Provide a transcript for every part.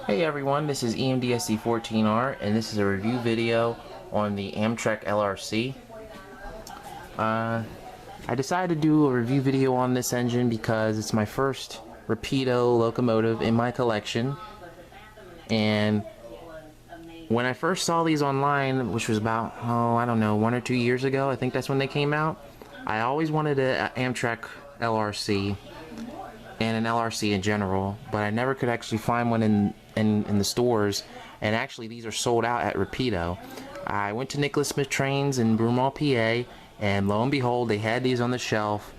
Hey everyone, this is EMDSC14R and this is a review video on the Amtrak LRC. I decided to do a review video on this engine because it's my first Rapido locomotive in my collection, and when I first saw these online, which was about, I don't know, 1 or 2 years ago, I think that's when they came out, I always wanted an Amtrak LRC and an LRC in general, but I never could actually find one in the stores, and actually these are sold out at Rapido. I went to Nicholas Smith Trains in Broomall, PA, and lo and behold, they had these on the shelf,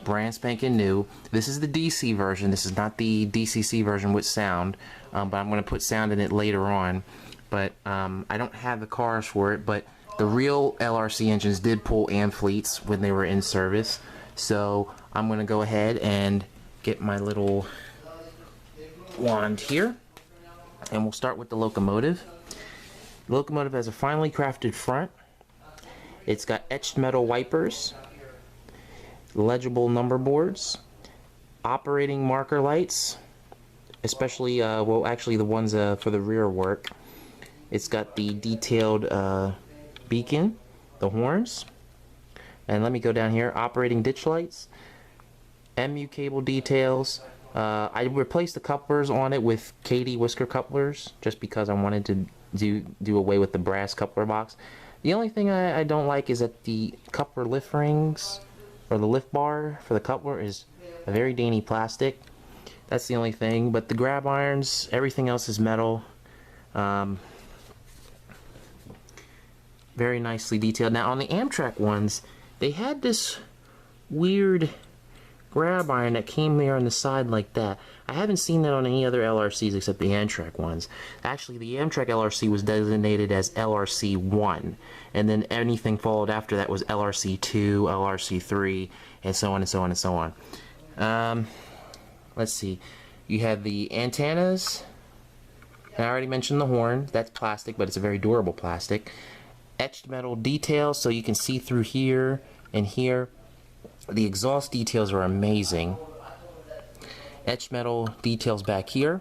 brand spanking new. This is the DC version. This is not the DCC version with sound, but I'm going to put sound in it later on. But I don't have the cars for it, but the real LRC engines did pull AM fleets when they were in service. So I'm going to go ahead and get my little wand here, and we'll start with the locomotive. The locomotive has a finely crafted front. It's got etched metal wipers, legible number boards, operating marker lights, especially well, actually the ones for the rear work. It's got the detailed beacon, the horns, and let me go down here, operating ditch lights, MU cable details. I replaced the couplers on it with Katy whisker couplers just because I wanted to do away with the brass coupler box. The only thing I don't like is that the coupler lift rings, or the lift bar for the coupler, is a very dainty plastic. That's the only thing, but the grab irons, everything else is metal. Very nicely detailed. Now on the Amtrak ones, they had this weird grab iron that came there on the side like that. I haven't seen that on any other LRCs except the Amtrak ones. Actually, the Amtrak LRC was designated as LRC 1, and then anything followed after that was LRC 2, LRC 3, and so on and so on and so on. Let's see. You have the antennas. I already mentioned the horn. That's plastic, but it's a very durable plastic. Etched metal details, so you can see through here and here. The exhaust details are amazing. Etched metal details back here,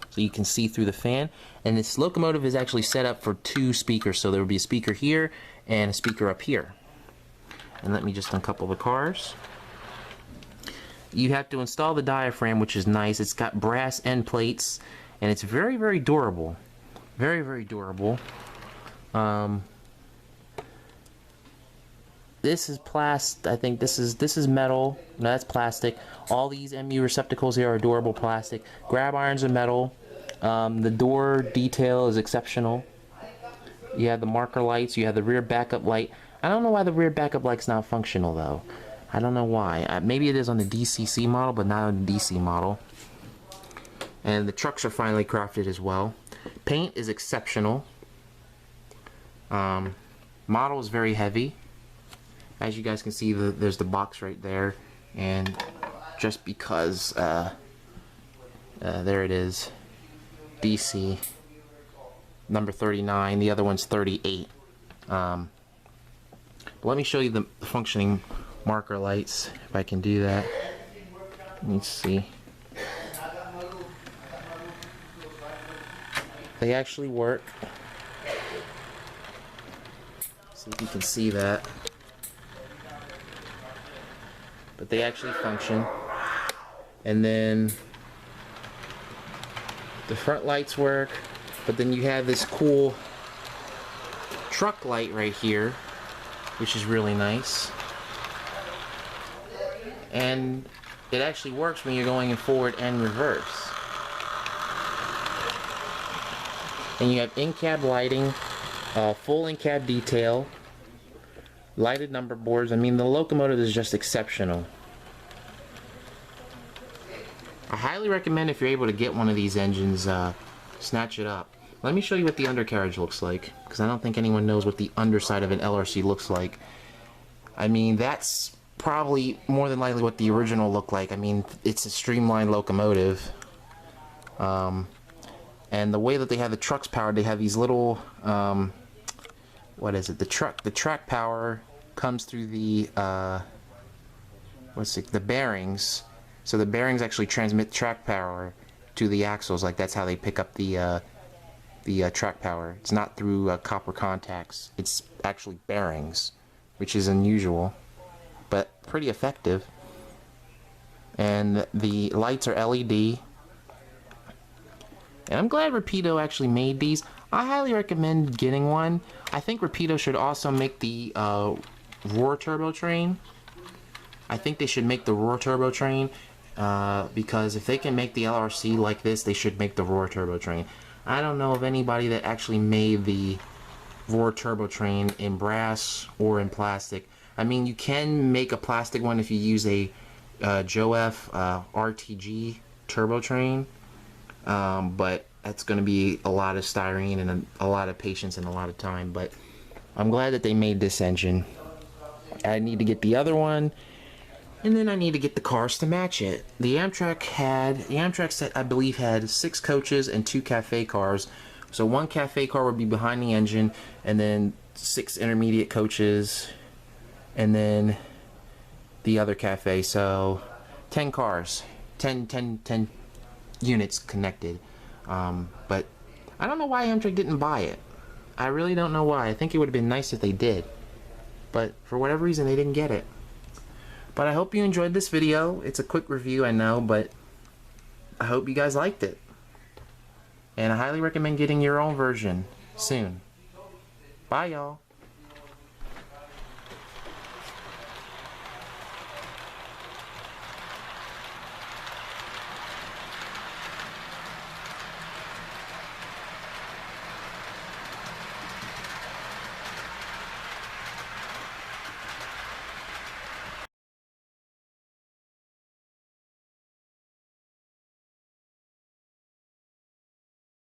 so you can see through the fan. And this locomotive is actually set up for 2 speakers, so there will be a speaker here and a speaker up here. And let me just uncouple the cars. You have to install the diaphragm, which is nice. It's got brass end plates, and it's very, very durable. Very, very durable. This is plastic. I think this is metal. No, that's plastic. All these MU receptacles here are durable plastic. Grab irons are metal. The door detail is exceptional. You have the marker lights. You have the rear backup light. I don't know why the rear backup light's not functional though. I don't know why. Maybe it is on the DCC model, but not on the DC model. And the trucks are finely crafted as well. Paint is exceptional. Model is very heavy. As you guys can see, there's the box right there, and just because there it is, DC number 39, the other one's 38. But let me show you the functioning marker lights, if I can do that. Let me see. They actually work. See if you can see that. But they actually function. And then the front lights work, but then you have this cool truck light right here, which is really nice. And it actually works when you're going in forward and reverse. And you have in-cab lighting, full in-cab detail, lighted number boards. I mean, the locomotive is just exceptional. I highly recommend, if you're able to get one of these engines, snatch it up. Let me show you what the undercarriage looks like, because I don't think anyone knows what the underside of an LRC looks like. I mean, that's probably more than likely what the original looked like. I mean, it's a streamlined locomotive. And the way that they have the trucks powered, they have these little what is it? The track power comes through the the bearings. So the bearings actually transmit track power to the axles. Like that's how they pick up the track power. It's not through copper contacts. It's actually bearings, which is unusual, but pretty effective. And the lights are LED. And I'm glad Rapido actually made these. I highly recommend getting one. I think Rapido should also make the roar turbo train. I think they should make the roar turbo train because if they can make the LRC like this, they should make the roar turbo train. I don't know of anybody that actually made the roar turbo train in brass or in plastic. I mean, you can make a plastic one if you use a Joe F RTG turbo train, but that's going to be a lot of styrene and a lot of patience and a lot of time. But I'm glad that they made this engine. I need to get the other one, and then I need to get the cars to match it. The Amtrak set, I believe, had 6 coaches and 2 cafe cars. So 1 cafe car would be behind the engine, and then 6 intermediate coaches, and then the other cafe. So 10 cars, 10 units connected. But I don't know why Amtrak didn't buy it. I really don't know why. I think it would have been nice if they did, but for whatever reason they didn't get it. But I hope you enjoyed this video. It's a quick review, I know, but I hope you guys liked it. And I highly recommend getting your own version soon. Bye, y'all.